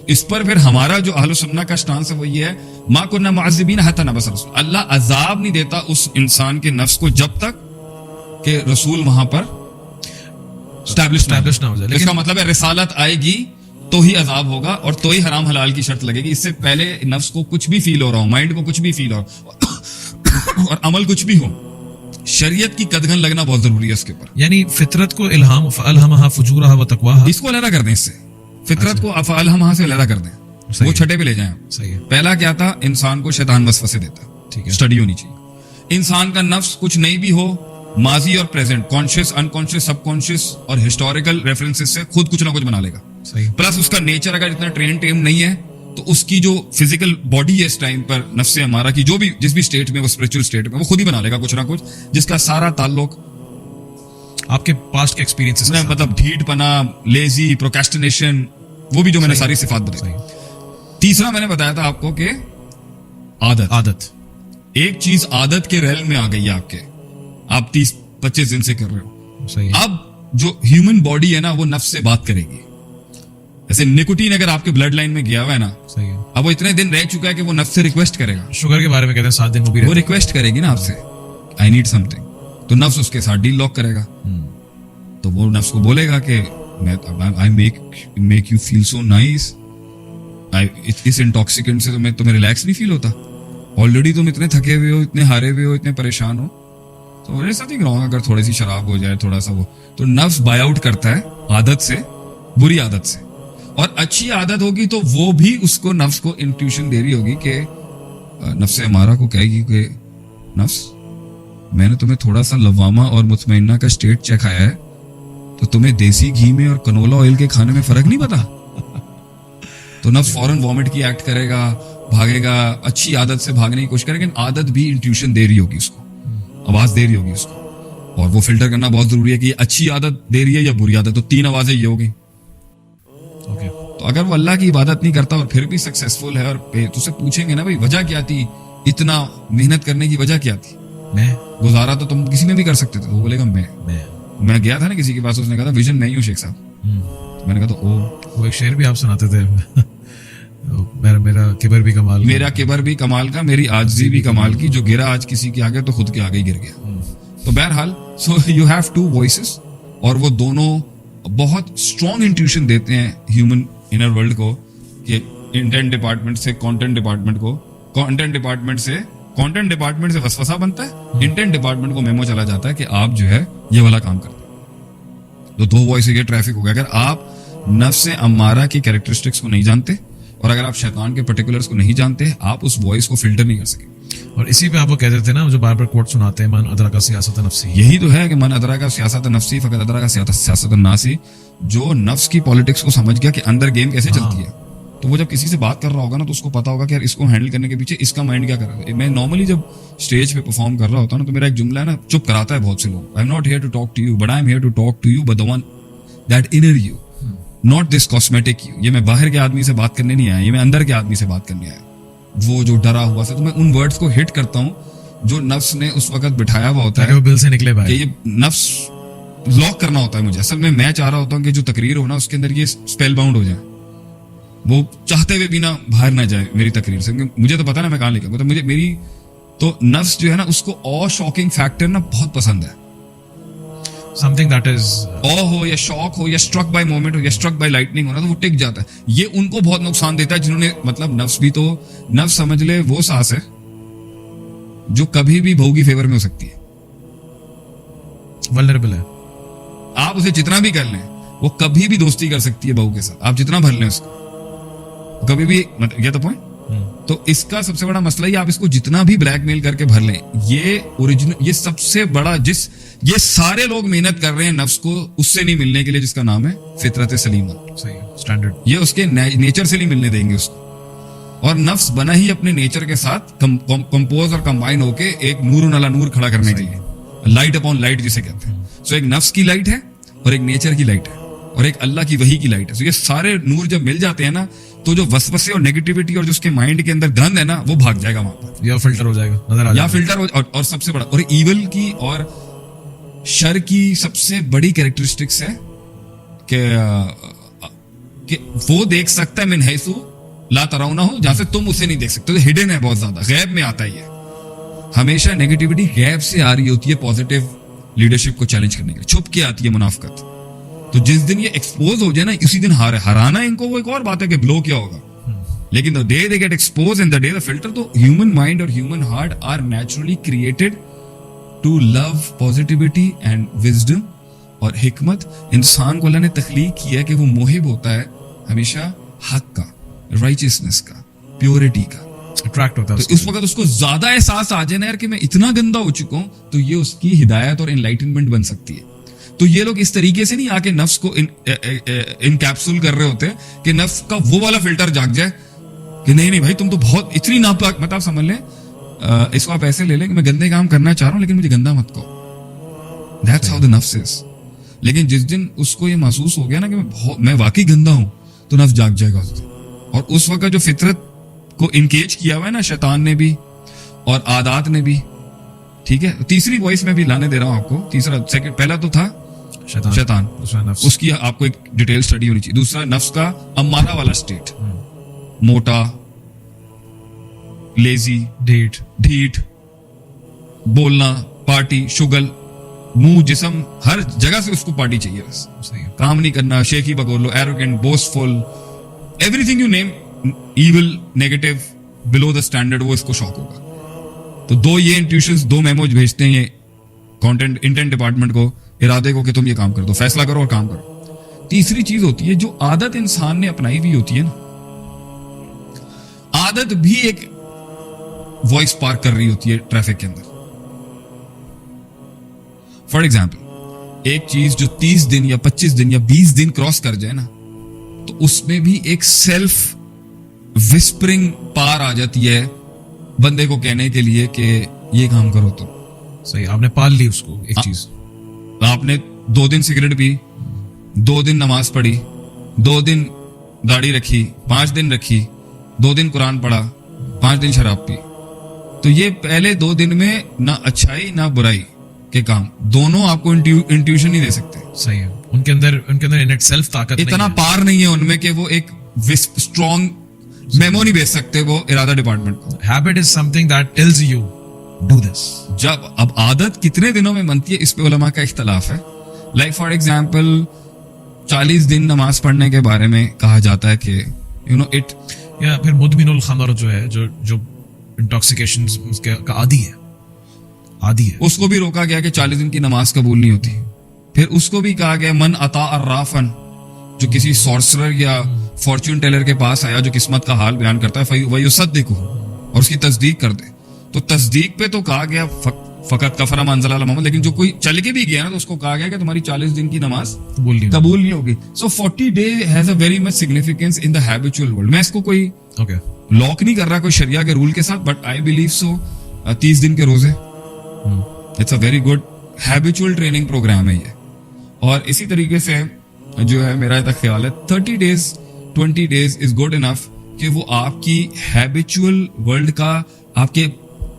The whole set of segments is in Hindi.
इस पर फिर हमारा जो अहले सुन्नत का स्टांस है वो ये है, मा कुन्ना मुअज़्ज़िबीन हत्ता नबअस रसूल, अल्लाह अजाब नहीं देता उस इंसान के नफ्स को जब तक कि रसूल वहां पर स्टैब्लिश ना हो जाए। इसका मतलब है रिसालत आएगी तो ही अजाब होगा और तो ही हराम हलाल की शर्त लगेगी। इससे पहले नफ्स को कुछ भी फील हो रहा हो, माइंड को कुछ भी फील हो और अमल कुछ भी हो, शरीयत की कदगन लगना बहुत जरूरी है इसके ऊपर। यानी फितरत को इल्हाम फअल्हमहा फुजूरहा व तक़वाहा, इसको अलग कर दें, इससे फितरत को फअल्हमहा से अलग कर दें, वो छठे पे ले जाएं। सही है। पहला क्या था, इंसान को शैतान वसवसे देता, ठीक है, स्टडी होनी चाहिए। इंसान का नफ्स कुछ नहीं भी हो, माजी और प्रेजेंट, कॉन्शियस, अनकॉन्शियस, सबकॉन्शियस और हिस्टोरिकल रेफरेंसेस से खुद कुछ ना कुछ बना लेगा। सही। प्लस उसका नेचर अगर इतना ट्रेन टेम नहीं है तो उसकी जो फिजिकल बॉडी है इस टाइम पर नफ्से हमारा की जो भी जिस भी स्टेट में, वो स्पिरिचुअल स्टेट में, वो खुद ही बना लेगा कुछ ना कुछ, जिसका सारा ताल्लुक आपके पास्ट के एक्सपीरियंसेस में, मतलब ढीठपना, लेजी, प्रोक्रेस्टिनेशन, वो भी जो मैंने सारी सिफात बताई। तीसरा मैंने बताया था आपको कि आदत, एक चीज आदत के रेल में आ गई है आपके, आप 30-25 दिन से कर रहे हो। सही। अब जो ह्यूमन बॉडी है ना वो नफ्स से बात करेगी। जैसे निकोटीन अगर आपके ब्लड लाइन में गया हुआ है ना, सही है, अब वो इतने दिन रह चुका है कि वो नफ्स से रिक्वेस्ट करेगा। शुगर के बारे में कहते हैं 7 दिन वो रिक्वेस्ट करेगी ना आपसे, आई नीड समथिंग, तो नफ्स उसके साथ डील लॉक करेगा। तो वो नफ्स को बोलेगा कि I make you feel so nice, इस इंटॉक्सिकेंट से तुम्हें रिलैक्स नहीं फील होता, ऑलरेडी तुम इतने थके हुए हो, इतने हारे हुए हो, इतने परेशान हो, तो मेरे साथ ही रॉन्ग अगर थोड़ी सी शराब हो जाए, थोड़ा सा वो, तो नफ्स बाय आउट करता है आदत से, बुरी आदत से। और अच्छी आदत होगी तो वो भी उसको, नफ्स को इंट्यूशन दे रही होगी कि नफ्स हमारा को कहेगी कि नफ्स, मैंने तुम्हें थोड़ा सा लवामा और मुतमइन्ना का स्टेट चेक आया है, तो तुम्हें देसी घी में और कनोला ऑयल के खाने में फर्क नहीं पता। तो नफ्स फौरन वॉमिट की एक्ट करेगा, भागेगा, अच्छी आदत से भागने की कोशिश करेगा, लेकिन आदत भी इंट्यूशन दे रही होगी उसको, आवाज दे रही होगी उसको, और वो फिल्टर करना बहुत जरूरी है कि ये अच्छी आदत दे रही है या बुरी आदत। तो 3 आवाजें ये होगी। तो अगर वो अल्लाह की इबादत नहीं करता और फिर भी सक्सेसफुल है, और तो उससे पूछेंगे ना भाई वजह क्या थी, इतना मेहनत करने की वजह क्या थी? मैं गुजारा तो तुम किसी में भी कर सकते थे। वो बोलेगा मैं गया था ना किसी के पास, उसने कहा था विजन मैं ही हूँ शेख साहब। मैंने कहा तो वो एक शेर भी आप सुनाते थे मेरा किबर भी कमाल, मेरा किबर भी कमाल का, मेरी आजिज़ी भी कमाल की, जो गिरा आज किसी के आगे तो खुद के आगे ही गिर गया। तो बहरहाल, सो यू हैव 2 वॉइसेस, और वो दोनों बहुत स्ट्रॉन्ग इंट्यूशन देते हैं ह्यूमन इनर वर्ल्ड को, कि इंटेंट डिपार्टमेंट से कंटेंट डिपार्टमेंट को, कंटेंट डिपार्टमेंट से वसवसा बनता है, इंटेंट डिपार्टमेंट को मेमो चला जाता है कि आप जो है ये वाला काम करते हैं। तो 2 वॉइस ये ट्रैफिक हो गया। अगर आप नफ्स अम्मारा की कैरेक्टरिस्टिक्स को नहीं जानते, और अगर आप शैतान के पर्टिकुलर्स को नहीं जानते, आप उस वॉइस को फिल्टर नहीं कर सकेंगे। और इसी पे आप वो कहते थे ना, जो बार बार कोट सुनाते हैं, मन अदरका सियासत नफ्सी, यही तो है कि मन अदरका सियासत नफ्सी फकत अदरका सियासत नासी। जो नफ्स की पॉलिटिक्स को समझ गया कि अंदर गेम कैसे चलती है, तो वो जब किसी से बात कर रहा होगा ना, तो उसको पता होगा कि यार इसको हैंडल करने के पीछे इसका माइंड क्या कर रहा है। मैं नॉर्मली जब स्टेज पे परफॉर्म कर रहा होता हूँ ना, तो मेरा एक जुमला है ना, चुप कराता है बहुत से लोग। I am not here to talk to you, but I am here to talk to you, but the one that inner you, not this cosmetic you. ये मैं बाहर के आदमी से बात करने नहीं आया, ये मैं अंदर के आदमी से बात करने आया, वो जो डरा हुआ था। तो मैं उन वर्ड्स को हिट करता हूँ जो नफ्स ने उस वक्त बिठाया हुआ होता है, बिल से निकले भाई, कि ये नफ्स लॉक करना होता है मुझे। असल में मैं चाह रहा होता हूँ कि जो तकरीर हो ना, उसके अंदर ये स्पेल बाउंड हो जाए, वो चाहते हुए भी ना बाहर ना जाए मेरी तकरीर से। मुझे तो पता ना मैं कहाँ लिखूंगा, तो मेरी तो नफ्स जो है ना, उसको ऑ शॉकिंग फैक्टर ना बहुत पसंद है। समथिंग दैट इज ऑ हो या शॉक हो या स्ट्रक बाय मोमेंट हो या स्ट्रक बाय लाइटनिंग हो ना, तो वो टिक जाता है। ये उनको बहुत नुकसान देता है जिन्होंने, मतलब नफ्स भी तो, नफ्स समझ ले वो सांस है जो कभी भी बहू की फेवर में हो सकती है, वल्नरेबल है। आप उसे जितना भी कर लें, वो कभी भी दोस्ती कर सकती है बहू के साथ, आप जितना भर लें उसको, कभी भी, मतलब ये तो पॉइंट। तो इसका सबसे बड़ा मसला ही, आप इसको जितना भी ब्लैकमेल करके भर लें, ये ओरिजिनल, ये सबसे बड़ा, ये सारे लोग मेहनत कर रहे हैं नफ्स को उससे नहीं मिलने के लिए, जिसका नाम है फितरत सलीमा। सही, स्टैंडर्ड। ये उसके नेचर से नहीं मिलने देंगे उसको, और नफ्स बना ही अपने नेचर के साथ कंपोज और कंबाइन होके एक नूर अला नूर खड़ा करने के लिए, लाइट अपॉन लाइट जिसे कहते हैं। सो एक नफ्स की लाइट है, और एक नेचर की लाइट है, और एक अल्लाह की वही की लाइट है। सो ये सारे नूर जब मिल जाते हैं ना, तो जो वसवसे और नेगेटिविटी और जो उसके माइंड के अंदर गंद है ना, वो भाग जाएगा वहां पर, या फिल्टर हो जाएगा, नजर आ जाएगा, या फिल्टर हो। और सबसे बड़ा, और ईवल की और शर की सबसे बड़ी कैरेक्टरिस्टिक्स है कि वो देख सकता है मिन हैसु ला तराउना हो, जहां से तुम उसे नहीं देख सकते, तो हिडन है बहुत ज्यादा, गैब में आता ही है। हमेशा नेगेटिविटी गैब से आ रही होती है पॉजिटिव लीडरशिप को चैलेंज करने के लिए, छुप के आती है मुनाफिकत। तो जिस दिन ये एक्सपोज हो जाए ना, उसी दिन हराना इनको वो एक और बात है कि ब्लो क्या होगा, लेकिन the day they get expose and the day the filter, तो ह्यूमन माइंड और human heart are naturally created to love positivity and wisdom और हिकमत। इंसान को अल्लाह ने तख्लीक किया है कि वो मोहिब होता है हमेशा हक का, राइचियसनेस का, प्योरिटी का, अट्रैक्ट होता है तो उस वक्त उसको ज्यादा एहसास आ जाए ना यार कि मैं इतना गंदा हो चुका हूं, तो ये उसकी हिदायत और एनलाइटनमेंट बन सकती है। तो ये लोग इस तरीके से नहीं आके नफ्स को इनकैप्सूल कर रहे होते कि नफ्स का वो वाला फिल्टर जाग जाए कि नहीं नहीं भाई तुम तो बहुत इतनी नापाक, मतलब समझ लें इसको आप ऐसे ले लें कि मैं गंदे काम करना चाह रहा हूं लेकिन मुझे गंदा मत कहो। दैट्स हाउ द नफ्स इज। लेकिन जिस दिन उसको ये महसूस हो गया ना कि मैं वाकई गंदा हूं, तो नफ्स जाग जाएगा उस दिन। और उस वक्त जो फितरत को इंकेज किया हुआ है ना शैतान ने भी और आदात ने भी, ठीक है। तीसरी वॉइस में भी लाने दे रहा हूं आपको, तीसरा सेकंड, पहला तो था शैतान, उसकी आपको एक डिटेल स्टडी होनी चाहिए। दूसरा नफ्स का अम्मारा वाला स्टेट, मोटा, लेजी, ढीठ, बोलना, पार्टी, शुगल, मुंह, जिस्म, हर जगह से उसको पार्टी चाहिए, बस काम नहीं करना, शेखी बगोलो, arrogant, boastful, everything you name, evil, negative, below the standard, वो इसको शौक होगा। तो दो ये इंट्यूशंस, दो मेमोज भेजते हैं ये कंटेंट इंटेंट डिपार्टमेंट को, इरादे को कि तुम ये काम कर दो, फैसला करो और काम करो। तीसरी चीज होती है जो आदत इंसान ने अपनाई हुई होती है ना, आदत भी एक वॉइस पार्क कर रही होती है ट्रैफिक के अंदर। फॉर एग्जाम्पल, एक चीज जो 30 दिन या 25 दिन या 20 दिन क्रॉस कर जाए ना, तो उसमें भी एक सेल्फ विस्परिंग पार आ जाती है बंदे को कहने के लिए कि ये काम करो तुम। सही, आपने पाल ली उसको एक चीज। आपने 2 दिन सिगरेट पी, 2 दिन नमाज पढ़ी, 2 दिन दाढ़ी रखी, 5 दिन रखी, 2 दिन कुरान पढ़ा, 5 दिन शराब पी। तो ये पहले 2 दिन में ना अच्छाई ना बुराई के काम, दोनों आपको इंट्यूशन नहीं दे सकते। सही है, उनके अंदर इन इटसेल्फ ताकत इतना पार नहीं है उनमें कि वो एक स्ट्रॉन्ग मेमो नहीं भेज सकते वो इरादा डिपार्टमेंट को। Habit is something that tells you do this. जब अब आदत कितने दिनों में बनती है, इस पे उलमा का इख्तलाफ है। लाइक फॉर एग्जाम्पल 40 दिन नमाज पढ़ने के बारे में कहा जाता है कि यू नो इट, या फिर मुदमिनुल खमर जो है, जो इंटॉक्सिकेशन का आदी है, उसको भी रोका गया कि 40 दिन की नमाज कबूल नहीं होती। फिर उसको भी कहा गया मन अता अर्राफन, जो किसी सॉर्सरर या फॉर्च्यून टेलर के पास आया जो किस्मत का हाल बयान करता है, वही युसद्दिकु, और उसकी तस्दीक कर दे। तो तस्दीक पे तो कहा गया फकत कफरा मंज़ला मोहम्मद, लेकिन जो कोई चल के भी गया ना तो उसको कहा गया कि तुम्हारी 40 दिन की नमाज कबूल नहीं होगी। सो 40 day has a very much significance in the habitual world. मैं इसको कोई लॉक नहीं कर रहा कोई शरिया के रूल के साथ, बट आई बिलीव सो 30 दिन के रोजे it's a very good habitual training program है ये। और इसी तरीके से जो है मेरा तक ख्याल है 30 days 20 days is good enough कि वो आपकी हैबिचुअल वर्ल्ड का, आपके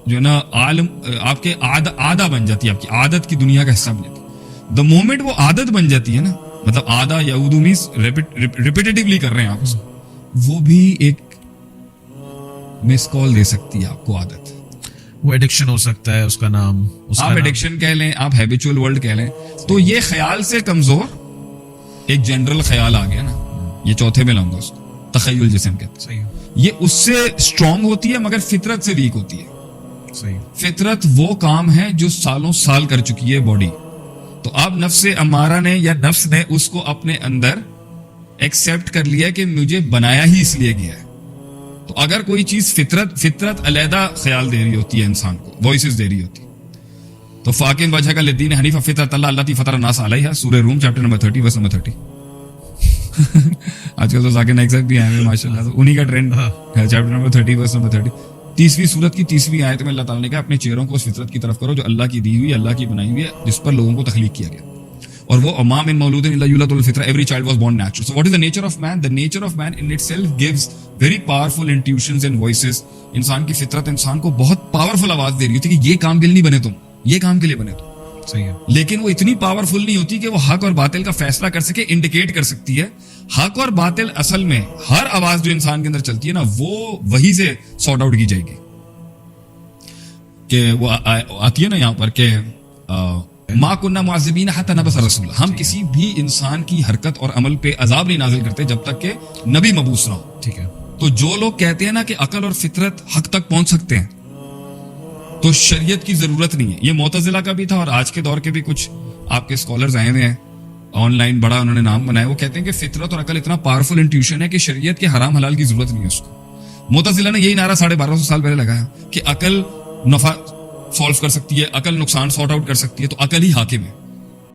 जो ना आलम, आपके आदा बन जाती है, आपकी आदत की दुनिया का हिस्सा बन जाती है। द मोमेंट वो आदत बन जाती है ना, मतलब आदा या उर्दू मीन्स रिपीटेटिवली कर रहे हैं आप उसको, वो भी एक मिस कॉल दे सकती है आपको आदत। वो एडिक्शन हो सकता है, उसका नाम, आप एडिक्शन कह लें, आप हैबिचुअल वर्ल्ड कह लें। तो ये ख्याल से कमजोर एक जनरल ख्याल आ गया ना, ये चौथे में लाऊंगा उसको, तखय्युल जिसे हम कहते हैं। ये उससे स्ट्रांग होती है मगर फितरत से वीक होती है। सही। फितरत वो काम है जो सालों साल कर चुकी है बॉडी। तो अब नफ्स अमारा ने या नफ्स ने उसको अपने अंदर एक्सेप्ट कर लिया कि मुझे बनाया ही इसलिए गया है। तो अगर कोई चीज फितरत अलहदा ख्याल दे रही होती है इंसान को, वॉइसेस दे रही होती है, तो फाकिन वजह का लिद्दीन हनीफा फितरत अल्लाह फतर नास अलैहा, सूरह रूम चैप्टर नंबर 30 वर्स नंबर 30। आजकल तो जाकिर नाइक साहब भी आए हैं माशाल्लाह, तो उन्हीं का ट्रेंड है, चैप्टर नंबर 30 वर्स नंबर 30। 30वीं सूरत की 30वीं आयत में अल्लाह ताला ने कहा अपने चेहरों को उस फितरत की तरफ करो जो अल्लाह की दी हुई, अल्लाह की बनाई हुई है, जिस पर लोगों को तख्लीक किया गया। और वो अमाम इन मौलूद इल्ला युलदुल फितरा, every child was born natural. So what is the nature of man? The nature of man in itself gives very powerful intuitions and voices. इंसान की फितरत इंसान को बहुत पावरफुल आवाज दे रही होती है कि ये काम के लिए नहीं बने तुम, ये काम के लिए बने तुम। सही है। लेकिन वो इतनी पावरफुल नहीं होती कि वो हक और बातिल का फैसला कर सके, इंडिकेट कर सकती है। हक और बातिल असल में हर आवाज जो इंसान के अंदर चलती है ना, वो वही से सॉर्ट आउट की जाएगी। कि वो आती है ना यहाँ पर के मा कुन्ना मुअज़्ज़िबीन हत्ता नबअस रसूल, हम किसी भी इंसान की हरकत और अमल पे अजाब नहीं नाजिल करते जब तक के नबी मबूस ना हो। ठीक है। तो जो लोग कहते हैं ना कि अकल और फितरत हक तक पहुंच सकते हैं, तो शरीयत की जरूरत नहीं है। ये मुअतज़िला का भी था और आज के दौर के भी कुछ आपके स्कॉलर्स आए हुए हैं ऑनलाइन, बड़ा उन्होंने नाम बनाया। वो कहते हैं कि फितरत और अकल इतना पावरफुल इंट्यूशन है कि शरीयत के हराम हलाल की जरूरत नहीं है उसको। मुअतज़िला ने यही नारा 1250 साल पहले लगाया कि अकल नफा सॉल्व कर सकती है, अकल नुकसान सॉर्ट आउट कर सकती है, तो अकल ही हाकिम है।